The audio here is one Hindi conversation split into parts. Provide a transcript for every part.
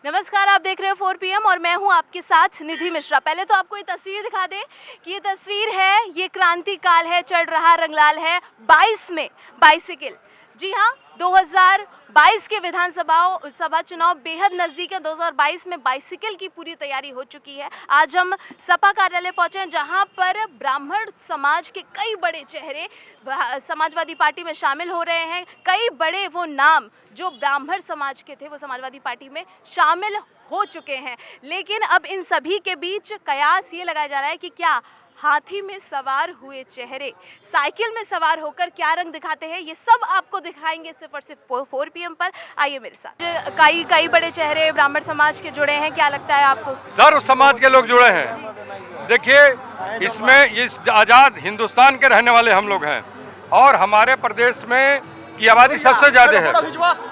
नमस्कार, आप देख रहे हो 4 PM और मैं हूं आपके साथ निधि मिश्रा। पहले तो आपको ये तस्वीर दिखा दें कि ये तस्वीर है, ये क्रांति काल है, चढ़ रहा रंगलाल है 22 में बाइसिकल। जी हाँ, 2022 के सभा चुनाव बेहद नज़दीक है। 2022 में बाइसिकल की पूरी तैयारी हो चुकी है। आज हम सपा कार्यालय पहुंचे हैं, जहां पर ब्राह्मण समाज के कई बड़े चेहरे समाजवादी पार्टी में शामिल हो रहे हैं। कई बड़े वो नाम जो ब्राह्मण समाज के थे वो समाजवादी पार्टी में शामिल हो चुके हैं। लेकिन अब इन सभी के बीच कयास ये लगाया जा रहा है कि क्या हाथी में सवार हुए चेहरे साइकिल में सवार होकर क्या रंग दिखाते हैं, ये सब आपको दिखाएंगे सिर्फ और सिर्फ 4 PM पर। आइए मेरे साथ। कई बड़े चेहरे ब्राह्मण समाज के जुड़े हैं, क्या लगता है आपको? सर्व समाज के लोग जुड़े हैं। देखिए, इसमें इस आज़ाद हिंदुस्तान के रहने वाले हम लोग हैं और हमारे प्रदेश में की आबादी सबसे ज़्यादा है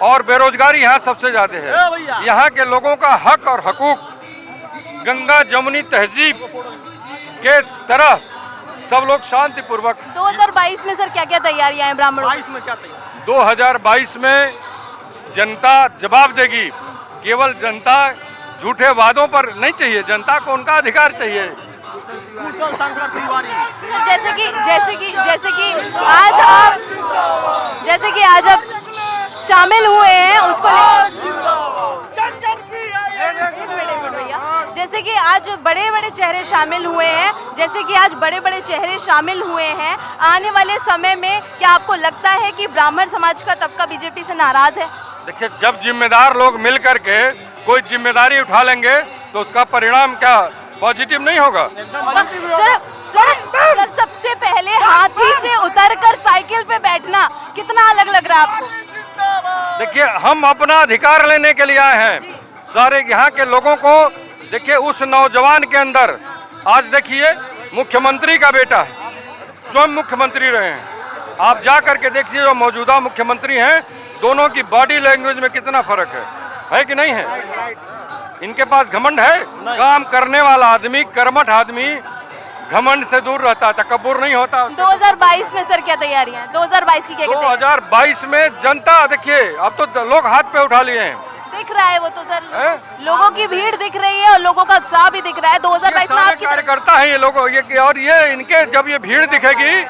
और बेरोजगारी यहाँ सबसे ज़्यादा है। यहाँ के लोगों का हक और हकूक गंगा जमुनी तहजीब के तरह सब लोग शांति पूर्वक। 2022 में सर क्या क्या तैयारियां हैं ब्राह्मणों? 2022 में जनता जवाब देगी। केवल जनता झूठे वादों पर नहीं चाहिए, जनता को उनका अधिकार चाहिए। जैसे कि आज आप शामिल हुए हैं उसको जैसे कि आज बड़े चेहरे शामिल हुए हैं, आने वाले समय में क्या आपको लगता है कि ब्राह्मण समाज का तबका बीजेपी से नाराज है? देखिए, जब जिम्मेदार लोग मिल करके कोई जिम्मेदारी उठा लेंगे तो उसका परिणाम क्या पॉजिटिव नहीं होगा? सर, सबसे पहले हाथी से उतरकर साइकिल पे बैठना कितना अलग लग रहा है आपको? देखिए, हम अपना अधिकार लेने के लिए आए हैं। सारे यहाँ के लोगों को देखिए, उस नौजवान के अंदर आज देखिए मुख्यमंत्री का बेटा है, स्वयं मुख्यमंत्री रहे हैं। आप जा करके देखिए, जो मौजूदा मुख्यमंत्री हैं दोनों की बॉडी लैंग्वेज में कितना फर्क है कि नहीं है? इनके पास घमंड है। काम करने वाला आदमी, कर्मठ आदमी घमंड से दूर रहता है, तकब्बुर नहीं होता। 2022 में सर क्या तैयारियां हैं? 2022 की क्या? 2022 में जनता देखिए, अब तो लोग हाथ पे उठा लिए हैं। दिख रहा है वो तो सर, लोगों की भीड़ दिख रही है और लोगों का उत्साह भी दिख रहा है। 2022 में आपकी कार्यकर्ता है ये लोग, और ये इनके जब ये भीड़ दिखेगी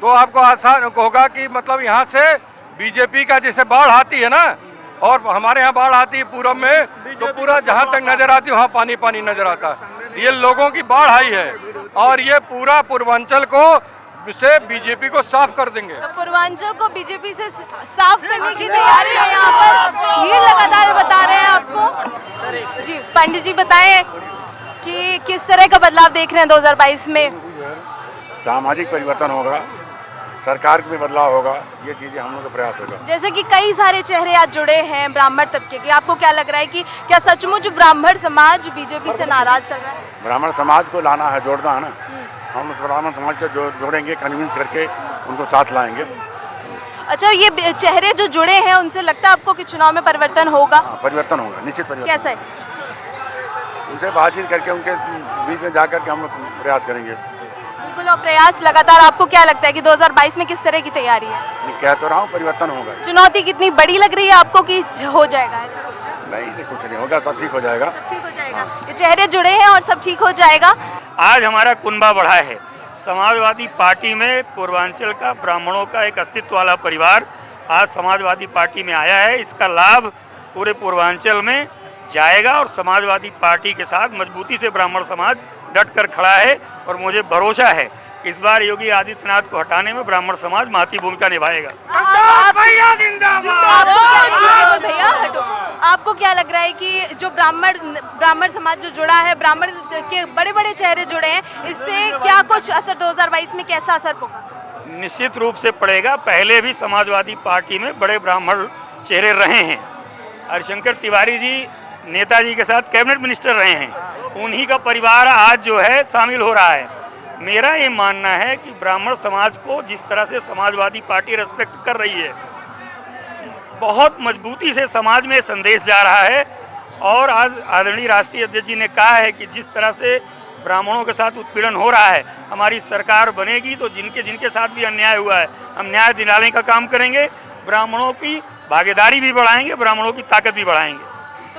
तो आपको आसान होगा कि मतलब यहाँ से बीजेपी का जैसे बाढ़ आती है ना, और हमारे यहाँ बाढ़ आती है पूरब में, तो पूरा जहाँ तक नजर आती है वहाँ पानी पानी नजर आता है। ये लोगों की बाढ़ आई है और ये पूरा पूर्वांचल को से बीजेपी को साफ कर देंगे। तो पूर्वांचल को बीजेपी से साफ करने की तैयारी है यहाँ पर, भीड़ लगातार बता रहे हैं आपको। जी पंडित जी बताएं कि किस तरह का बदलाव देख रहे हैं 2022 में? सामाजिक परिवर्तन होगा, सरकार में बदलाव होगा, ये चीजें हम लोग का प्रयास होगा। जैसे कि कई सारे चेहरे आज जुड़े हैं ब्राह्मण तबके के, आपको क्या लग रहा है कि क्या सचमुच ब्राह्मण समाज बीजेपी से नाराज चल रहा है? ब्राह्मण समाज को लाना है, जोड़ना है ना। हम ब्राह्मण समाज को जोड़ेंगे, कन्विंस करके उनको साथ लाएंगे। अच्छा, ये चेहरे जो जुड़े हैं उनसे लगता है आपको कि चुनाव में परिवर्तन होगा? परिवर्तन होगा, निश्चित परिवर्तन। कैसा है? उनसे बातचीत करके उनके बीच में जाकर के हम लोग प्रयास करेंगे। बिल्कुल, और प्रयास लगातार। आपको क्या लगता है कि 2022 में किस तरह की तैयारी है? कह तो रहा हूँ, परिवर्तन होगा। चुनौती कितनी बड़ी लग रही है आपको कि हो जाएगा ऐसा कुछ? नहीं, कुछ नहीं होगा, सब ठीक हो जाएगा। सब ठीक हो जाएगा। ये चेहरे जुड़े हैं और सब ठीक हो जाएगा। आज हमारा कुनबा बढ़ा है। समाजवादी पार्टी में पूर्वांचल का ब्राह्मणों का एक अस्तित्व वाला परिवार आज समाजवादी पार्टी में आया है। इसका लाभ पूरे पूर्वांचल में जाएगा और समाजवादी पार्टी के साथ मजबूती से ब्राह्मण समाज डट कर खड़ा है और मुझे भरोसा है कि इस बार योगी आदित्यनाथ को हटाने में ब्राह्मण समाज महती भूमिका निभाएगा। आपको क्या लग रहा है कि जो ब्राह्मण समाज जो जुड़ा है, ब्राह्मण के बड़े चेहरे जुड़े हैं, इससे क्या कुछ असर 2022 में कैसा असर होगा? निश्चित रूप से पड़ेगा। पहले भी समाजवादी पार्टी में बड़े ब्राह्मण चेहरे रहे हैं। हरिशंकर तिवारी जी नेताजी के साथ कैबिनेट मिनिस्टर रहे हैं, उन्हीं का परिवार आज जो है शामिल हो रहा है। मेरा ये मानना है कि ब्राह्मण समाज को जिस तरह से समाजवादी पार्टी रेस्पेक्ट कर रही है, बहुत मजबूती से समाज में संदेश जा रहा है। और आज आदरणीय राष्ट्रीय अध्यक्ष जी ने कहा है कि जिस तरह से ब्राह्मणों के साथ उत्पीड़न हो रहा है, हमारी सरकार बनेगी तो जिनके साथ भी अन्याय हुआ है हम न्याय दिलाने का काम करेंगे, ब्राह्मणों की भागीदारी भी बढ़ाएंगे, ब्राह्मणों की ताकत भी बढ़ाएंगे।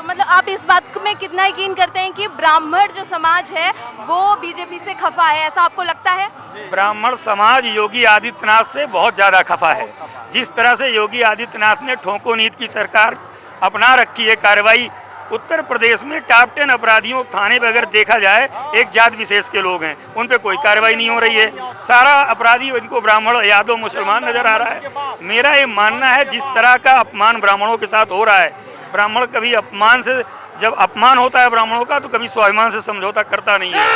तो मतलब आप इस बात में कितना यकीन करते हैं कि ब्राह्मण जो समाज है वो बीजेपी से खफा है, ऐसा आपको लगता है? ब्राह्मण समाज योगी आदित्यनाथ से बहुत ज़्यादा खफा है। जिस तरह से योगी आदित्यनाथ ने ठोको नीति की सरकार अपना रखी है, कार्रवाई उत्तर प्रदेश में टॉप 10 अपराधियों थाने पे अगर देखा जाए एक जात विशेष के लोग हैं, उन पे कोई कार्रवाई नहीं हो रही है। सारा अपराधी इनको ब्राह्मण, यादव, मुसलमान नजर आ रहा है। मेरा ये मानना है जिस तरह का अपमान ब्राह्मणों के साथ हो रहा है, ब्राह्मण कभी अपमान से, जब अपमान होता है ब्राह्मणों का तो कभी स्वाभिमान से समझौता करता नहीं है।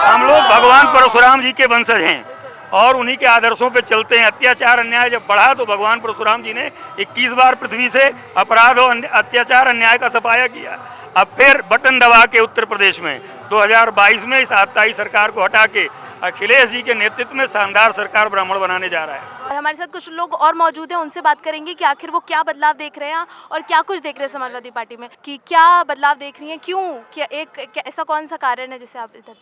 हम लोग भगवान परशुराम जी के वंशज हैं और उन्हीं के आदर्शों पे चलते हैं। अत्याचार अन्याय जब बढ़ा तो भगवान परशुराम जी ने 21 बार पृथ्वी से अपराध और अत्याचार अन्याय का सफाया किया। अब फिर बटन दबा के उत्तर प्रदेश में 2022 में इस आबताई सरकार को हटा के अखिलेश जी के नेतृत्व में शानदार सरकार ब्राह्मण बनाने जा रहा है। और हमारे साथ कुछ लोग और मौजूद हैं, उनसे बात करेंगे कि आखिर वो क्या बदलाव देख रहे हैं और क्या कुछ देख रहे हैं समाजवादी पार्टी में, कि क्या बदलाव देख रही हैं, क्यों, क्या ऐसा कौन सा कारण है जिसे आप इधर?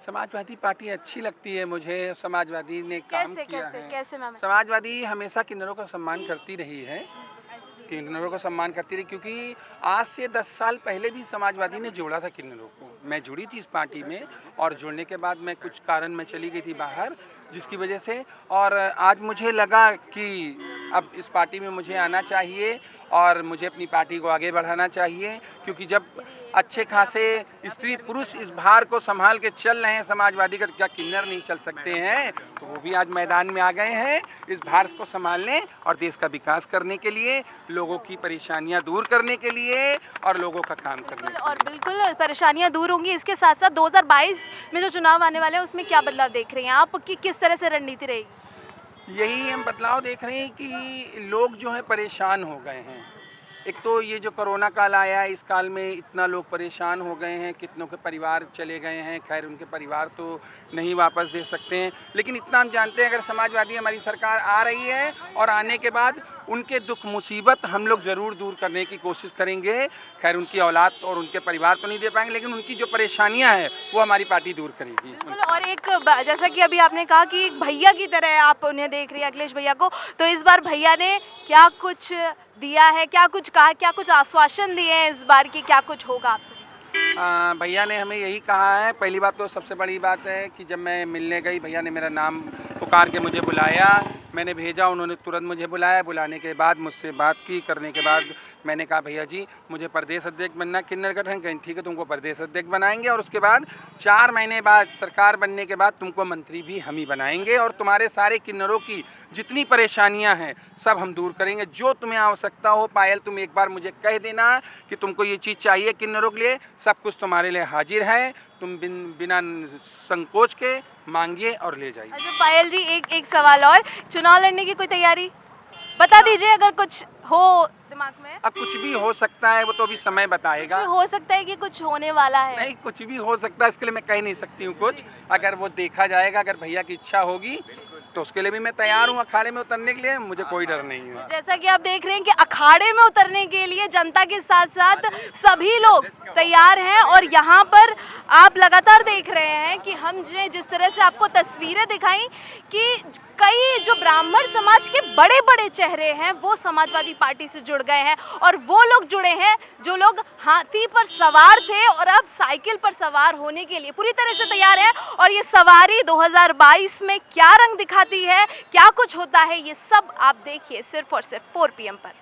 समाजवादी पार्टी अच्छी लगती है मुझे। समाजवादी ने काम किया है। कैसे मैम? समाजवादी हमेशा किन्नरों का सम्मान करती रही है, किन्नरों का सम्मान करती रही, क्योंकि आज से 10 साल पहले भी समाजवादी ने जोड़ा था किन्नरों को। मैं जुड़ी थी इस पार्टी में और जुड़ने के बाद मैं कुछ कारण में चली गई थी बाहर, जिसकी वजह से, और आज मुझे लगा कि अब इस पार्टी में मुझे आना चाहिए और मुझे अपनी पार्टी को आगे बढ़ाना चाहिए, क्योंकि जब अच्छे खासे स्त्री पुरुष इस भार को संभाल के चल रहे हैं समाजवादी का, तो क्या किन्नर नहीं चल सकते हैं? तो वो भी आज मैदान में आ गए हैं इस भार को संभालने और देश का विकास करने के लिए, लोगों की परेशानियां दूर करने के लिए और लोगों का काम करने के लिए। और बिल्कुल परेशानियां दूर होंगी। इसके साथ साथ 2022 में जो चुनाव आने वाले हैं उसमें क्या बदलाव देख रही हैं आप, कि किस तरह से रणनीति रहेगी? यही हम बदलाव देख रहे हैं कि लोग जो है परेशान हो गए हैं। एक तो ये जो कोरोना काल आया है, इस काल में इतना लोग परेशान हो गए हैं, कितनों के परिवार चले गए हैं। खैर उनके परिवार तो नहीं वापस दे सकते हैं, लेकिन इतना हम जानते हैं अगर समाजवादी हमारी सरकार आ रही है और आने के बाद उनके दुख मुसीबत हम लोग ज़रूर दूर करने की कोशिश करेंगे। खैर उनकी औलाद और उनके परिवार तो नहीं दे पाएंगे, लेकिन उनकी जो परेशानियां हैं वो हमारी पार्टी दूर करेगी। और एक जैसा कि अभी आपने कहा कि एक भैया की तरह आप उन्हें देख रही हैं, अखिलेश भैया को, तो इस बार भैया ने क्या कुछ दिया है, क्या कुछ कहा, क्या कुछ आश्वासन दिए हैं इस बार की, क्या कुछ होगा आपसे? भैया ने हमें यही कहा है। पहली बात तो सबसे बड़ी बात है कि जब मैं मिलने गई, भैया ने मेरा नाम पुकार के मुझे बुलाया, मैंने भेजा, उन्होंने तुरंत मुझे बुलाया। बुलाने के बाद मुझसे बात की, करने के बाद मैंने कहा भैया जी मुझे प्रदेश अध्यक्ष बनना किन्नर गठन, कहीं ठीक है तुमको प्रदेश अध्यक्ष बनाएंगे और उसके बाद 4 महीने बाद सरकार बनने के बाद तुमको मंत्री भी हम ही बनाएंगे और तुम्हारे सारे किन्नरों की जितनी परेशानियां हैं सब हम दूर करेंगे। जो तुम्हें आवश्यकता हो पायल, तुम एक बार मुझे कह देना कि तुमको ये चीज़ चाहिए किन्नरों के लिए, सब कुछ तुम्हारे लिए हाजिर है। तुम बिना संकोच के मांगिए और ले जाइए। अच्छा पायल जी, एक सवाल और, चुनाव लड़ने की कोई तैयारी बता दीजिए अगर कुछ हो दिमाग में। अब कुछ भी हो सकता है, वो तो अभी समय बताएगा। हो सकता है कि कुछ होने वाला है। नहीं, कुछ भी हो सकता है, इसके लिए मैं कह नहीं सकती हूँ कुछ। अगर वो देखा जाएगा, अगर भैया की इच्छा होगी तो उसके लिए भी मैं तैयार हूँ अखाड़े में उतरने के लिए, मुझे कोई डर नहीं है। जैसा कि आप देख रहे हैं कि अखाड़े में उतरने के लिए जनता के साथ साथ सभी लोग तैयार हैं और यहाँ पर आप लगातार देख रहे हैं कि हमने जिस तरह से आपको तस्वीरें दिखाई कि कई जो ब्राह्मण समाज के बड़े बड़े चेहरे हैं वो समाजवादी पार्टी से जुड़ गए हैं और वो लोग जुड़े हैं जो लोग हाथी पर सवार थे और अब साइकिल पर सवार होने के लिए पूरी तरह से तैयार हैं। और ये सवारी 2022 में क्या रंग दिखाती है, क्या कुछ होता है, ये सब आप देखिए सिर्फ और सिर्फ 4 PM पर।